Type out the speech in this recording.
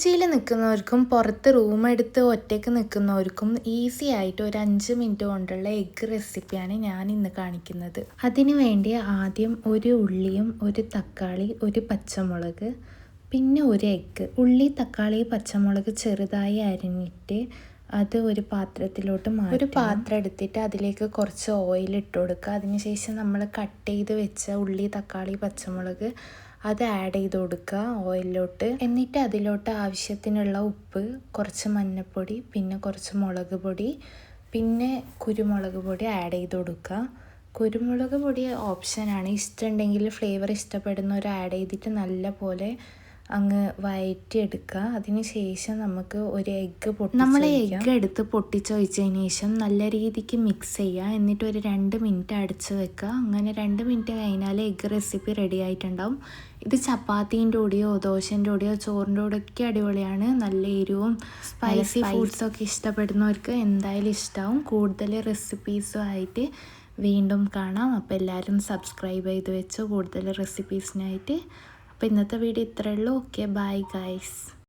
ജിയിൽ നിൽക്കുന്നവർക്കും പുറത്ത് റൂം എടുത്ത് ഒറ്റയ്ക്ക് നിൽക്കുന്നവർക്കും ഈസി ആയിട്ട് ഒരു 5 മിനിറ്റ് കൊണ്ടുള്ള എഗ്ഗ് റെസിപ്പിയാണ് ഞാൻ ഇന്ന് കാണിക്കുന്നത്. അതിനു വേണ്ടി ആദ്യം ഒരു ഉള്ളിയും ഒരു തക്കാളി ഒരു പച്ചമുളക് പിന്നെ ഒരു എഗ്ഗ്. ഉള്ളി തക്കാളി പച്ചമുളക് ചെറുതായി അരിഞ്ഞിട്ട് അത് ഒരു പാത്രത്തിലോട്ട് മാറ്റി ഒരു പാത്രം എടുത്തിട്ട് അതിലേക്ക് കുറച്ച് ഓയിൽ ഇട്ട് കൊടുക്കുക. അതിനുശേഷം നമ്മൾ കട്ട് ചെയ്ത് വെച്ച ഉള്ളി തക്കാളി പച്ചമുളക് അത് ആഡ് ചെയ്ത് കൊടുക്കുക ഓയിലിലോട്ട്. എന്നിട്ട് അതിലോട്ട് ആവശ്യത്തിനുള്ള ഉപ്പ്, കുറച്ച് മഞ്ഞൾപ്പൊടി, പിന്നെ കുറച്ച് മുളക് പൊടി, പിന്നെ കുരുമുളക് പൊടി ആഡ് ചെയ്ത് കൊടുക്കുക. കുരുമുളക് പൊടി ഓപ്ഷനാണ്, ഇഷ്ടമുണ്ടെങ്കിൽ ഫ്ലേവർ ഇഷ്ടപ്പെടുന്നവർ ആഡ് ചെയ്തിട്ട് നല്ല പോലെ അങ്ങ് വഴറ്റിയെടുക്കുക. അതിന് ശേഷം നമുക്ക് ഒരു എഗ്ഗ് നമ്മൾ എഗ്ഗ് എടുത്ത് പൊട്ടിച്ച് വെച്ചതിന് ശേഷം നല്ല രീതിക്ക് മിക്സ് ചെയ്യുക. എന്നിട്ട് ഒരു 2 മിനിറ്റ് അടച്ച് വെക്കുക. അങ്ങനെ 2 മിനിറ്റ് കഴിഞ്ഞാൽ എഗ്ഗ് റെസിപ്പി റെഡി ആയിട്ടുണ്ടാവും. ഇത് ചപ്പാത്തീൻ്റെ കൂടെയോ ദോശൻ്റെ കൂടെയോ ചോറിൻ്റെ കൂടെയൊക്കെ അടിപൊളിയാണ്. നല്ല എരിവും സ്പൈസി ഫുഡ്സൊക്കെ ഇഷ്ടപ്പെടുന്നവർക്ക് എന്തായാലും ഇഷ്ടമാവും. കൂടുതൽ റെസിപ്പീസുമായിട്ട് വീണ്ടും കാണാം. അപ്പോൾ എല്ലാവരും സബ്സ്ക്രൈബ് ചെയ്ത് വെച്ചോ കൂടുതൽ റെസിപ്പീസിനായിട്ട്. അപ്പോൾ ഇന്നത്തെ വീഡിയോ ഇത്രയേ ഉള്ളൂ. Okay, bye guys.